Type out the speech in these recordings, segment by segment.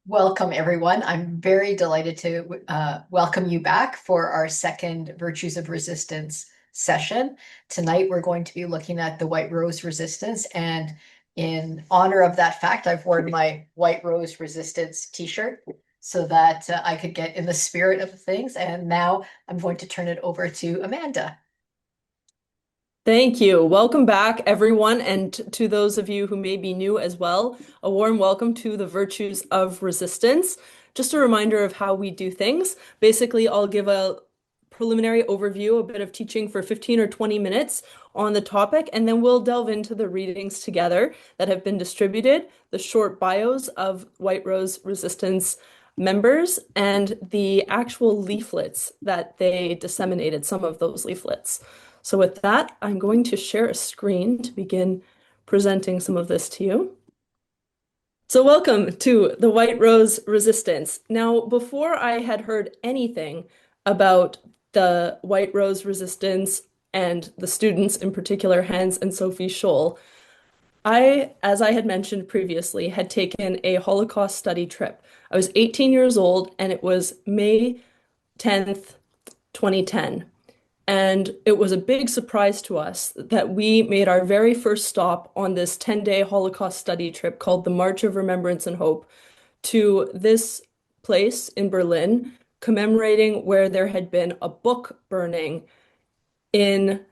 Welcome, everyone. I'm very delighted to welcome you back for our second Virtues of Resistance session. Tonight, we're going to be looking at the White Rose Resistance. And in honor of that fact, I've worn my White Rose Resistance t-shirt so that I could get in the spirit of things. And now I'm going to turn it over to Amanda. Thank you. Welcome back, everyone, and to those of you who may be new as well, a warm welcome to the Virtues of Resistance. Just a reminder of how we do things. Basically, I'll give a preliminary overview, a bit of teaching for 15 or 20 minutes on the topic, and then we'll delve into the readings together that have been distributed, the short bios of White Rose Resistance members, and the actual leaflets that they disseminated, some of those leaflets. So with that, I'm going to share a screen to begin presenting some of this to you. So welcome to the White Rose Resistance. Now, before I had heard anything about the White Rose Resistance and the students, in particular, Hans and Sophie Scholl, as I had mentioned previously, had taken a Holocaust study trip. I was 18 years old, and it was May 10th, 2010. And it was a big surprise to us that we made our very first stop on this 10-day Holocaust study trip called the March of Remembrance and Hope to this place in Berlin, commemorating where there had been a book burning in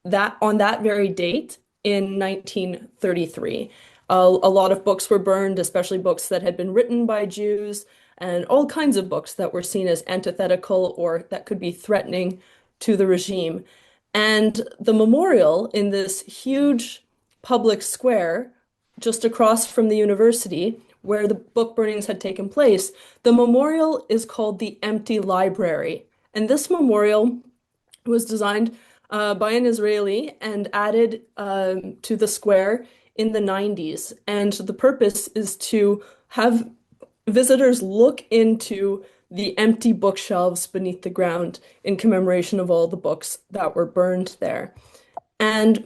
that on that very date in 1933. A lot of books were burned, especially books that had been written by Jews, and all kinds of books that were seen as antithetical or that could be threatening to the regime. And the memorial in this huge public square just across from the university where the book burnings had taken place, the memorial is called the Empty Library. And this memorial was designed by an Israeli and added to the square in the 90s. And the purpose is to have visitors look into the empty bookshelves beneath the ground in commemoration of all the books that were burned there. And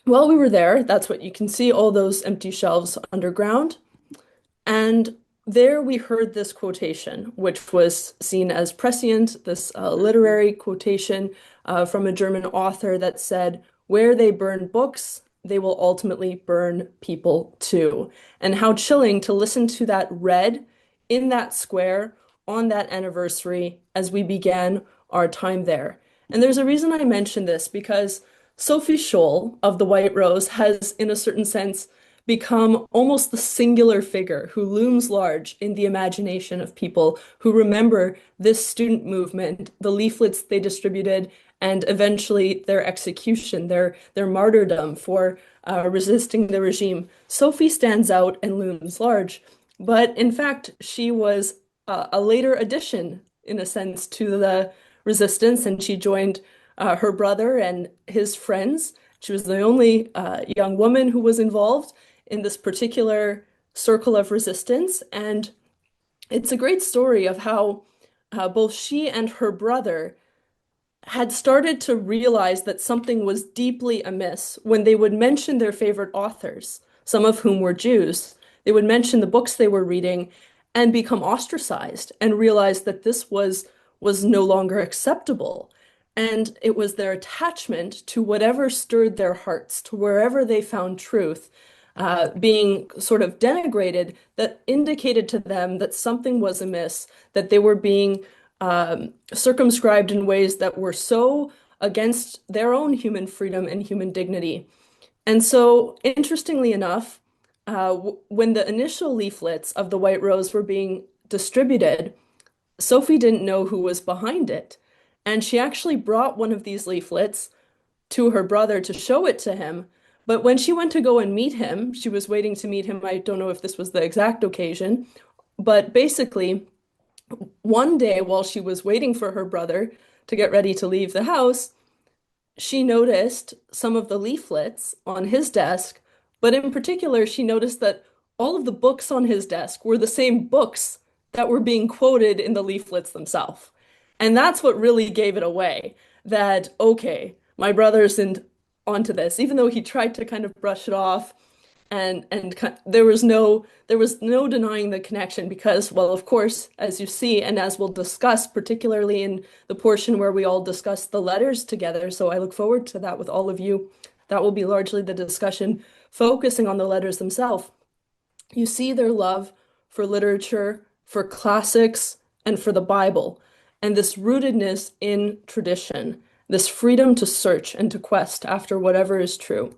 while we were there, that's what you can see, all those empty shelves underground. And there we heard this quotation, which was seen as prescient, this literary quotation from a German author that said, "Where they burn books, they will ultimately burn people too." And how chilling to listen to that read in that square on that anniversary as we began our time there. And there's a reason I mention this because Sophie Scholl of the White Rose has, in a certain sense, become almost the singular figure who looms large in the imagination of people who remember this student movement, the leaflets they distributed, and eventually their execution, their martyrdom for resisting the regime. Sophie stands out and looms large, but in fact, she was a later addition, in a sense, to the resistance, and she joined her brother and his friends. She was the only young woman who was involved in this particular circle of resistance. And it's a great story of how both she and her brother had started to realize that something was deeply amiss when they would mention their favorite authors, some of whom were Jews. They would mention the books they were reading and become ostracized and realize that this was no longer acceptable. And it was their attachment to whatever stirred their hearts, to wherever they found truth, being sort of denigrated, that indicated to them that something was amiss, that they were being circumscribed in ways that were so against their own human freedom and human dignity. And so, interestingly enough, when the initial leaflets of the White Rose were being distributed, Sophie didn't know who was behind it. And she actually brought one of these leaflets to her brother to show it to him. But when she went to go and meet him, she was waiting to meet him. I don't know if this was the exact occasion, but basically, one day while she was waiting for her brother to get ready to leave the house, she noticed some of the leaflets on his desk, but in particular, she noticed that all of the books on his desk were the same books that were being quoted in the leaflets themselves. And that's what really gave it away, that, okay, my brother isn't onto this, even though he tried to kind of brush it off. There was no denying the connection because, well, of course, as you see, and as we'll discuss, particularly in the portion where we all discuss the letters together. So I look forward to that with all of you. That will be largely the discussion focusing on the letters themselves. You see their love for literature, for classics, and for the Bible, and this rootedness in tradition, this freedom to search and to quest after whatever is true.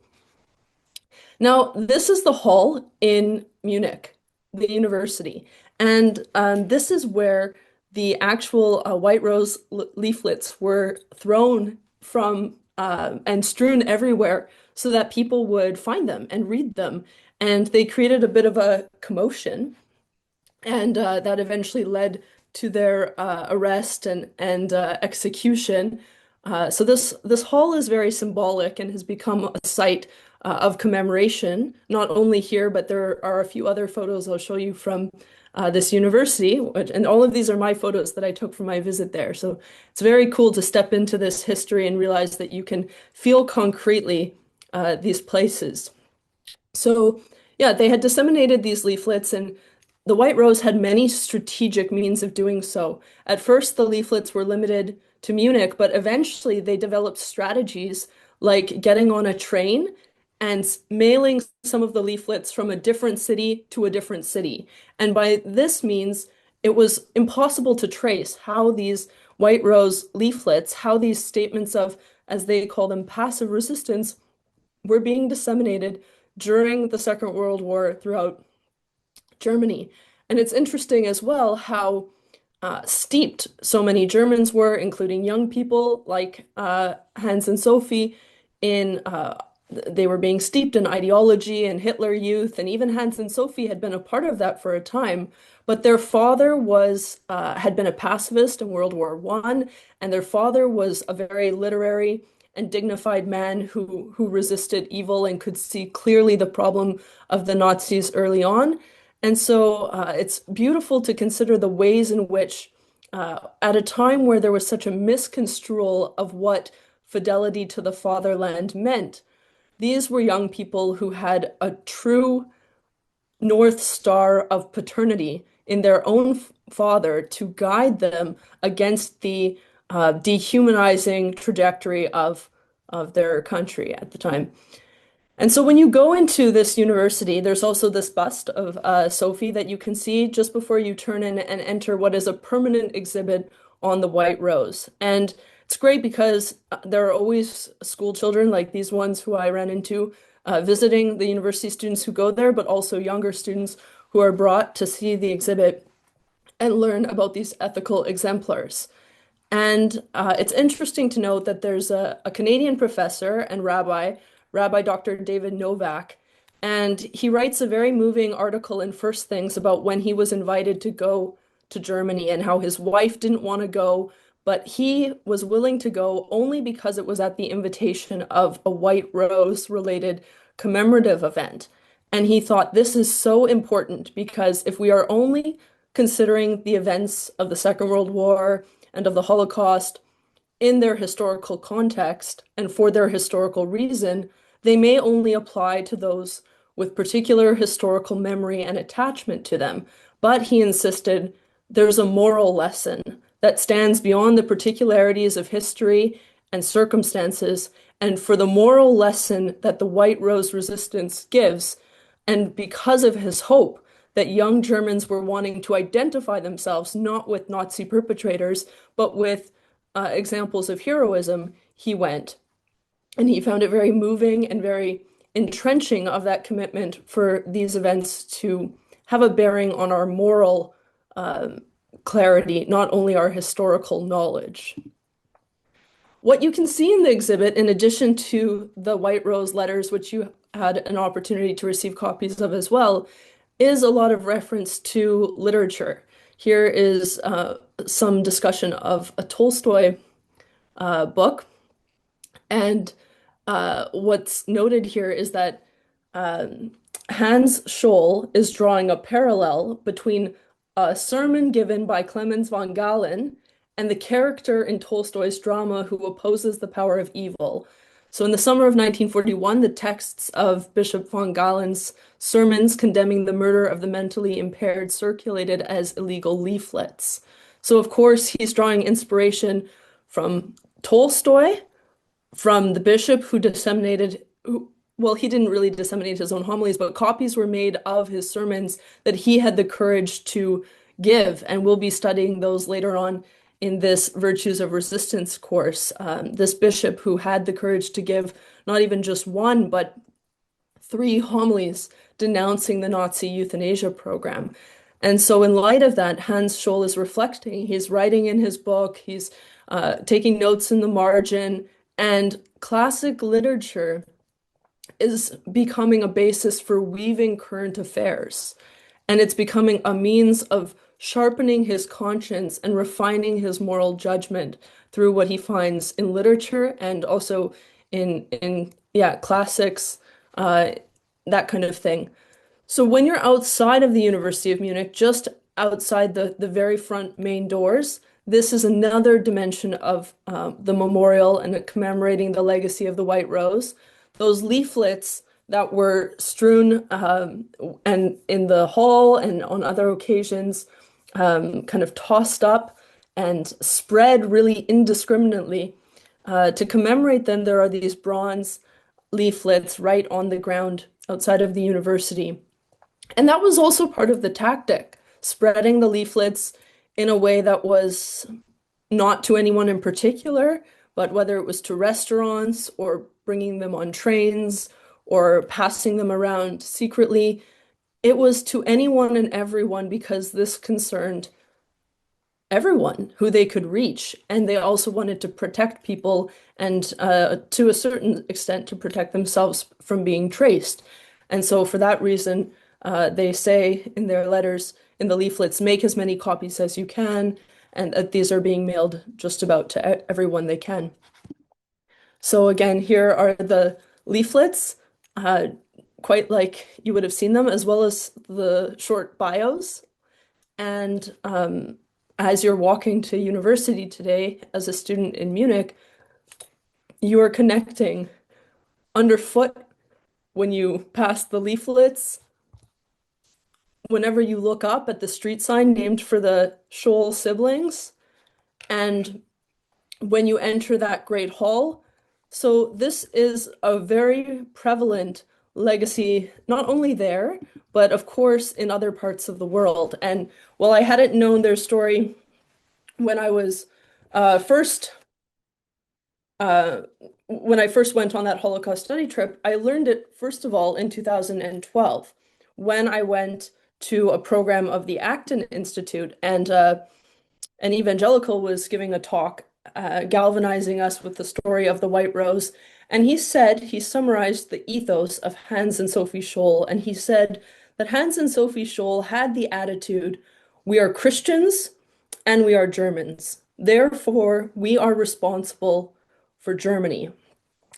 Now, this is the hall in Munich, the university, and this is where the actual white rose leaflets were thrown from and strewn everywhere so that people would find them and read them. And they created a bit of a commotion, and that eventually led to their arrest and execution. So this hall is very symbolic and has become a site of commemoration, not only here, but there are a few other photos I'll show you from this university, and all of these are my photos that I took from my visit there. So it's very cool to step into this history and realize that you can feel concretely these places. So, yeah, they had disseminated these leaflets, and the White Rose had many strategic means of doing so. At first, the leaflets were limited to Munich, but eventually they developed strategies like getting on a train and mailing some of the leaflets from a different city to a different city. And by this means, it was impossible to trace how these White Rose leaflets, how these statements of, as they call them, passive resistance, were being disseminated during the Second World War throughout Germany. And it's interesting as well how steeped so many Germans were, including young people like Hans and Sophie, in they were being steeped in ideology and Hitler Youth, and even Hans and Sophie had been a part of that for a time. But their father was had been a pacifist in World War I, and their father was a very literary and dignified man who resisted evil and could see clearly the problem of the Nazis early on. And so it's beautiful to consider the ways in which, at a time where there was such a misconstrual of what fidelity to the fatherland meant, these were young people who had a true North Star of paternity in their own father to guide them against the dehumanizing trajectory of their country at the time. And so when you go into this university, there's also this bust of Sophie that you can see just before you turn in and enter what is a permanent exhibit on the White Rose. And it's great because there are always school children like these ones who I ran into visiting the university students who go there, but also younger students who are brought to see the exhibit and learn about these ethical exemplars. And it's interesting to note that there's a Canadian professor and Rabbi Dr. David Novak, and he writes a very moving article in First Things about when he was invited to go to Germany and how his wife didn't want to go, but he was willing to go only because it was at the invitation of a White Rose related commemorative event. And he thought this is so important because if we are only considering the events of the Second World War and of the Holocaust in their historical context and for their historical reason, they may only apply to those with particular historical memory and attachment to them. But he insisted there's a moral lesson that stands beyond the particularities of history and circumstances, and for the moral lesson that the White Rose resistance gives, and because of his hope that young Germans were wanting to identify themselves not with Nazi perpetrators, but with examples of heroism, he went. And he found it very moving and very entrenching of that commitment for these events to have a bearing on our moral clarity, not only our historical knowledge. What you can see in the exhibit, in addition to the White Rose letters, which you had an opportunity to receive copies of as well, is a lot of reference to literature. Here is some discussion of a Tolstoy book. And what's noted here is that Hans Scholl is drawing a parallel between a sermon given by Clemens von Galen and the character in Tolstoy's drama who opposes the power of evil. So in the summer of 1941, the texts of Bishop von Galen's sermons condemning the murder of the mentally impaired circulated as illegal leaflets. So of course, he's drawing inspiration from Tolstoy, from the bishop who disseminated, well, he didn't really disseminate his own homilies, but copies were made of his sermons that he had the courage to give. And we'll be studying those later on in this Virtues of Resistance course. This bishop who had the courage to give not even just one, but three homilies denouncing the Nazi euthanasia program. And so, in light of that, Hans Scholl is reflecting. He's writing in his book, he's taking notes in the margin, and classic literature is becoming a basis for weaving current affairs. And it's becoming a means of sharpening his conscience and refining his moral judgment through what he finds in literature and also in yeah, classics, uh, that kind of thing. So when you're outside of the University of Munich, just outside the very front main doors, this is another dimension of the memorial and commemorating the legacy of the White Rose. Those leaflets that were strewn and in the hall and on other occasions, kind of tossed up and spread really indiscriminately. To commemorate them, there are these bronze leaflets right on the ground outside of the university. And that was also part of the tactic, spreading the leaflets in a way that was not to anyone in particular, but whether it was to restaurants or bringing them on trains or passing them around secretly, it was to anyone and everyone because this concerned everyone who they could reach. And they also wanted to protect people and to a certain extent to protect themselves from being traced. And so for that reason, they say in their letters, in the leaflets, make as many copies as you can, and that these are being mailed just about to everyone they can. So again, here are the leaflets, uh, quite like you would have seen them, as well as the short bios. And as you're walking to university today as a student in Munich, you are connecting underfoot when you pass the leaflets. Whenever you look up at the street sign named for the Scholl siblings, and when you enter that great hall. So this is a very prevalent legacy, not only there, but of course in other parts of the world. And while I hadn't known their story when I was first uh, when I first went on that Holocaust study trip, I learned it first of all in 2012 when I went to a program of the Acton Institute, and an evangelical was giving a talk, galvanizing us with the story of the White Rose. And he summarized the ethos of Hans and Sophie Scholl. And he said that Hans and Sophie Scholl had the attitude, we are Christians and we are Germans. Therefore, we are responsible for Germany.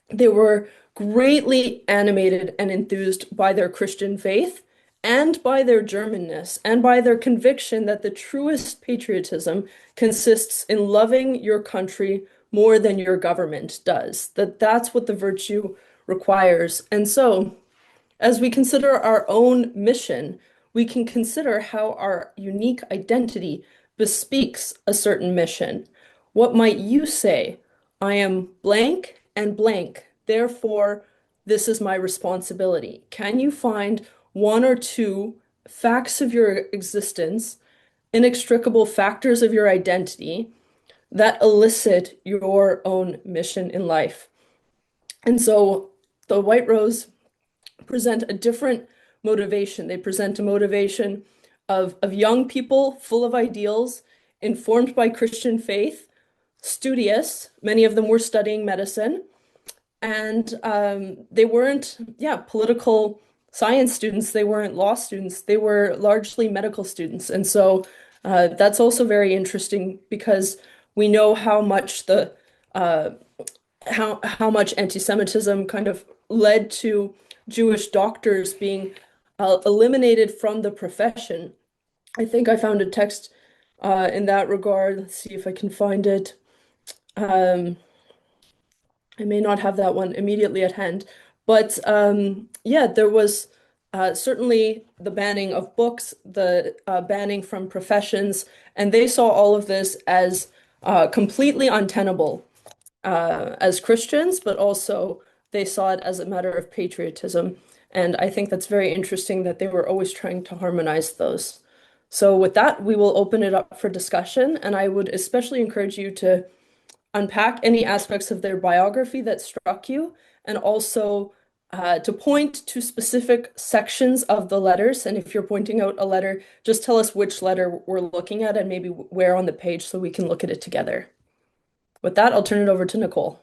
They were greatly animated and enthused by their Christian faith and by their Germanness and by their conviction that the truest patriotism consists in loving your country more than your government does, that that's what the virtue requires. And so, as we consider our own mission, we can consider how our unique identity bespeaks a certain mission. What might you say? I am blank and blank. Therefore, this is my responsibility. Can you find one or two facts of your existence, inextricable factors of your identity that elicit your own mission in life? And so the White Rose present a different motivation. They present a motivation of young people full of ideals, informed by Christian faith, studious. Many of them were studying medicine, and they weren't, yeah, political science students. They weren't law students. They were largely medical students. And so that's also very interesting because we know how much the how much anti-Semitism kind of led to Jewish doctors being eliminated from the profession. I think I found a text in that regard. Let's see if I can find it. Um, I may not have that one immediately at hand, but yeah, there was certainly the banning of books, the banning from professions, and they saw all of this as completely untenable as Christians, but also they saw it as a matter of patriotism. And I think that's very interesting that they were always trying to harmonize those. So, with that, we will open it up for discussion, and I would especially encourage you to unpack any aspects of their biography that struck you, and also to point to specific sections of the letters. And if you're pointing out a letter, just tell us which letter we're looking at and maybe where on the page so we can look at it together. With that, I'll turn it over to Nicole.